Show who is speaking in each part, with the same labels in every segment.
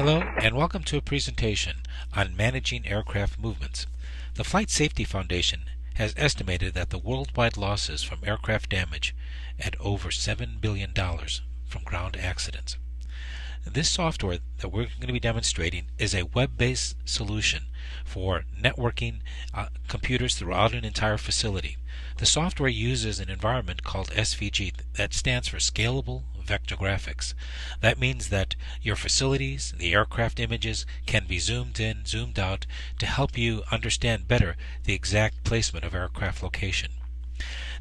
Speaker 1: Hello, and welcome to a presentation on managing aircraft movements. The Flight Safety Foundation has estimated that the worldwide losses from aircraft damage at over $7 billion from ground accidents. This software that we're going to be demonstrating is a web-based solution for networking computers throughout an entire facility. The software uses an environment called SVG that stands for Scalable Vector Graphics. That means that your facilities, the aircraft images, can be zoomed in, zoomed out to help you understand better the exact placement of aircraft location.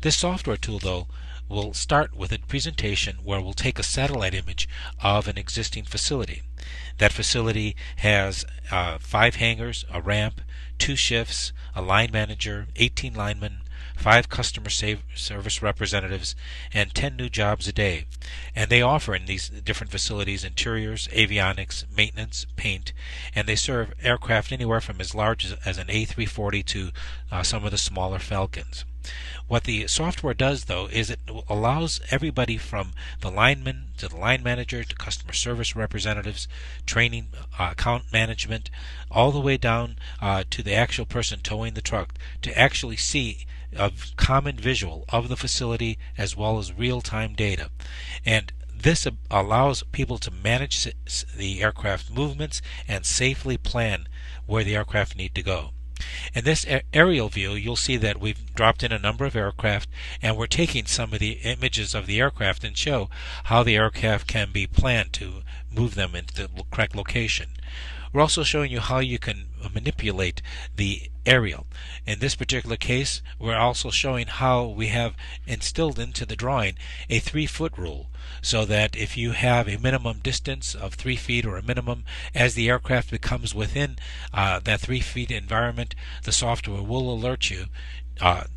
Speaker 1: This software tool, though, will start with a presentation where we'll take a satellite image of an existing facility. That facility has 5 hangars, a ramp, 2 shifts, a line manager, 18 linemen, 5 customer service representatives, and 10 new jobs a day. And they offer in these different facilities interiors, avionics, maintenance, paint, and they serve aircraft anywhere from as large as an A340 to some of the smaller Falcons. What the software does, though, is it allows everybody from the lineman to the line manager to customer service representatives, training, account management, all the way down to the actual person towing the truck to actually see a common visual of the facility as well as real-time data. And this allows people to manage the aircraft movements and safely plan where the aircraft need to go. In this aerial view, you'll see that we've dropped in a number of aircraft, and we're taking some of the images of the aircraft and show how the aircraft can be planned to move them into the correct location. We're also showing you how you can manipulate the aerial. In this particular case, we're also showing how we have instilled into the drawing a 3-foot rule, so that if you have a minimum distance of 3 feet or a minimum, as the aircraft becomes within that 3 feet environment, the software will alert you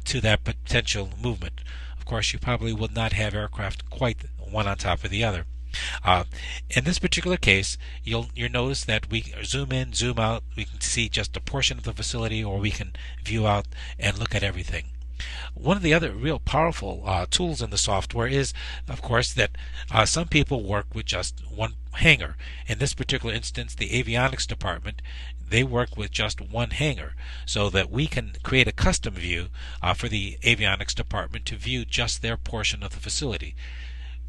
Speaker 1: to that potential movement. Of course, you probably will not have aircraft quite one on top of the other. In this particular case, you'll notice that we zoom in, zoom out. We can see just a portion of the facility, or we can view out and look at everything. One of the other real powerful tools in the software is, of course, that some people work with just one hangar. In this particular instance, the avionics department, they work with just one hangar, so that we can create a custom view for the avionics department to view just their portion of the facility.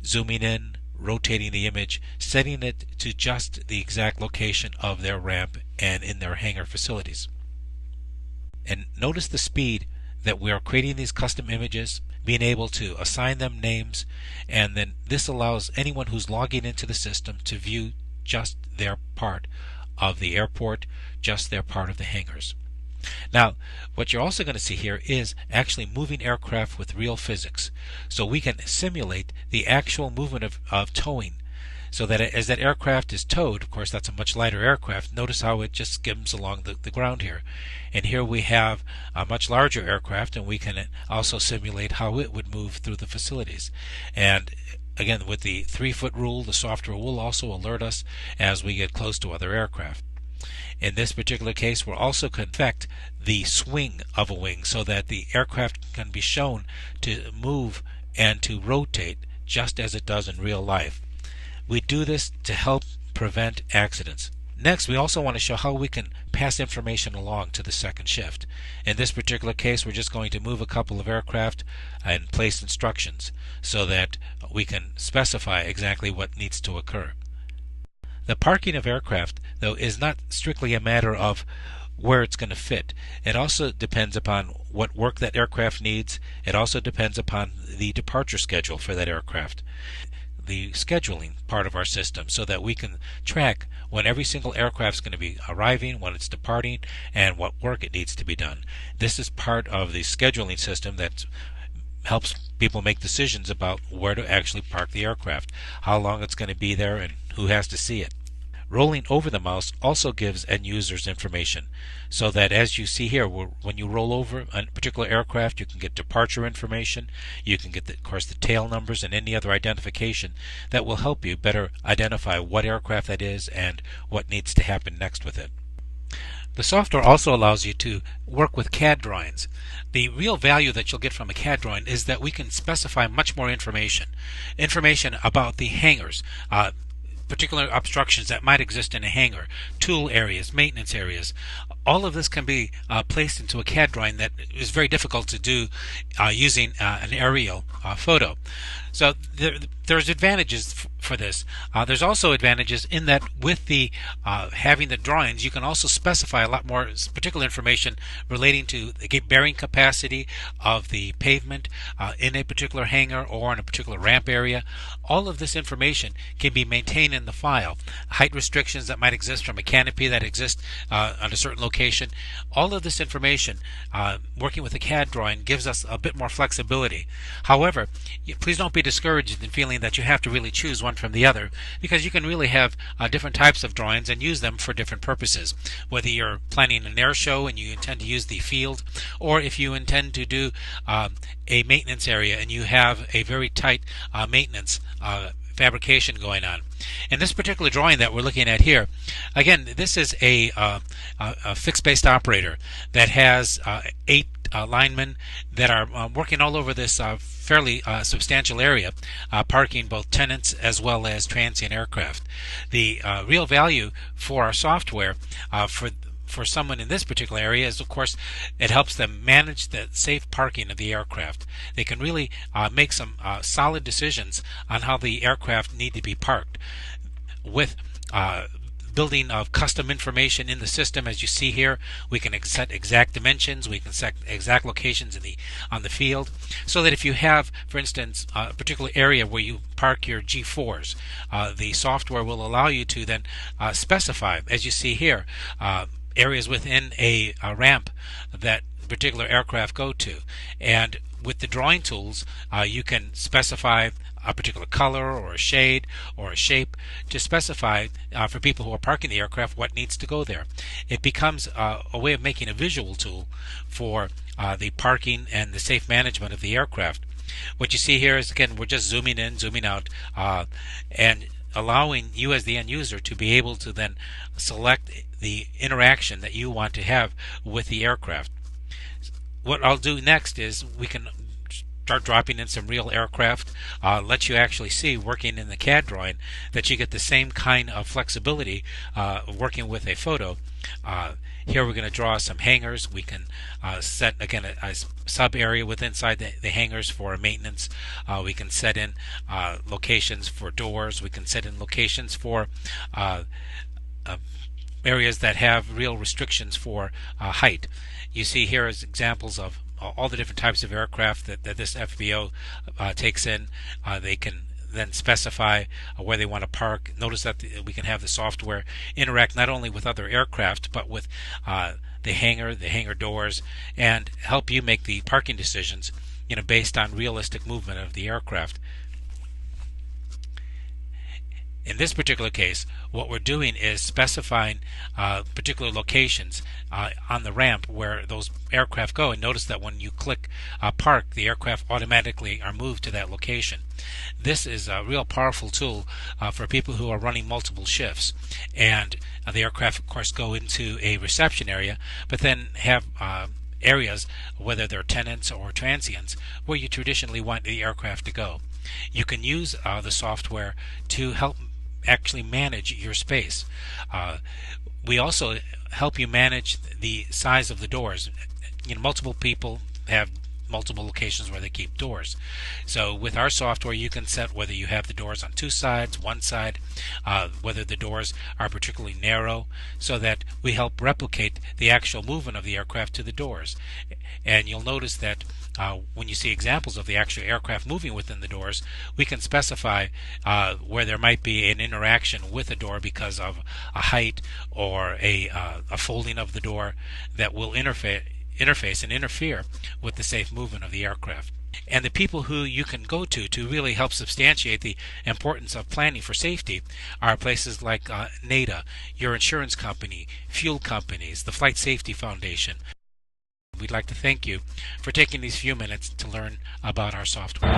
Speaker 1: Zooming in, rotating the image, setting it to just the exact location of their ramp and in their hangar facilities. And notice the speed that we are creating these custom images, being able to assign them names, and then this allows anyone who's logging into the system to view just their part of the airport, just their part of the hangars. Now, what you're also going to see here is actually moving aircraft with real physics. So we can simulate the actual movement of towing, so that as that aircraft is towed, of course that's a much lighter aircraft, notice how it just skims along the ground here. And here we have a much larger aircraft, and we can also simulate how it would move through the facilities. And again, with the 3-foot rule, the software will also alert us as we get close to other aircraft. In this particular case, we'll also affect the swing of a wing so that the aircraft can be shown to move and to rotate just as it does in real life. We do this to help prevent accidents. Next, we also want to show how we can pass information along to the second shift. In this particular case, we're just going to move a couple of aircraft and place instructions so that we can specify exactly what needs to occur. The parking of aircraft, though, is not strictly a matter of where it's going to fit. It also depends upon what work that aircraft needs. It also depends upon the departure schedule for that aircraft. The scheduling part of our system, so that we can track when every single aircraft is going to be arriving, when it's departing, and what work it needs to be done. This is part of the scheduling system that helps people make decisions about where to actually park the aircraft, how long it's going to be there, and who has to see it. Rolling over the mouse also gives end users information, so that as you see here, when you roll over a particular aircraft, you can get departure information, you can get, of course, the tail numbers and any other identification that will help you better identify what aircraft that is and what needs to happen next with it. The software also allows you to work with CAD drawings. The real value that you'll get from a CAD drawing is that we can specify much more information about the hangars. particular obstructions that might exist in a hangar, tool areas, maintenance areas. All of this can be placed into a CAD drawing that is very difficult to do using an aerial photo. So there's advantages for this. There's also advantages in that with the having the drawings, you can also specify a lot more particular information relating to the bearing capacity of the pavement in a particular hangar or in a particular ramp area. All of this information can be maintained in the file. Height restrictions that might exist from a canopy that exists on a certain location. All of this information, working with a CAD drawing, gives us a bit more flexibility. However, please don't be discouraged in feeling that you have to really choose one from the other, because you can really have different types of drawings and use them for different purposes. Whether you're planning an air show and you intend to use the field, or if you intend to do a maintenance area and you have a very tight maintenance fabrication going on. In this particular drawing that we're looking at here, again, this is a fixed-based operator that has 8 linemen that are working all over this fairly substantial area, parking both tenants as well as transient aircraft. The real value for our software for someone in this particular area is, of course, it helps them manage the safe parking of the aircraft. They can really make some solid decisions on how the aircraft need to be parked. With building of custom information in the system, as you see here, we can set exact dimensions, we can set exact locations on the field, so that if you have, for instance, a particular area where you park your G4s, the software will allow you to then specify, as you see here, areas within a ramp that particular aircraft go to. And with the drawing tools, you can specify a particular color or a shade or a shape to specify for people who are parking the aircraft what needs to go there. It becomes a way of making a visual tool for the parking and the safe management of the aircraft. What you see here is, again, we're just zooming in, zooming out, and allowing you as the end user to be able to then select the interaction that you want to have with the aircraft. What I'll do next is we can start dropping in some real aircraft, let you actually see, working in the CAD drawing, that you get the same kind of flexibility working with a photo. Here we're going to draw some hangars. We can set, again, a sub area within inside the hangars for maintenance. We can set in locations for doors. We can set in locations for areas that have real restrictions for height. You see here as examples of all the different types of aircraft that this FBO takes in. They can then specify where they want to park. Notice that we can have the software interact not only with other aircraft but with the hangar doors, and help you make the parking decisions, based on realistic movement of the aircraft. In this particular case, what we're doing is specifying particular locations on the ramp where those aircraft go. And notice that when you click park, the aircraft automatically are moved to that location. This is a real powerful tool for people who are running multiple shifts. And the aircraft, of course, go into a reception area, but then have areas, whether they're tenants or transients, where you traditionally want the aircraft to go. You can use the software to help actually manage your space. We also help you manage the size of the doors. Multiple people have multiple locations where they keep doors. So with our software, you can set whether you have the doors on 2 sides, 1 side, whether the doors are particularly narrow, so that we help replicate the actual movement of the aircraft to the doors. And you'll notice that when you see examples of the actual aircraft moving within the doors, we can specify where there might be an interaction with a door because of a height or a folding of the door that will interface and interfere with the safe movement of the aircraft. And the people who you can go to really help substantiate the importance of planning for safety are places like NADA, your insurance company, fuel companies, the Flight Safety Foundation. We'd like to thank you for taking these few minutes to learn about our software.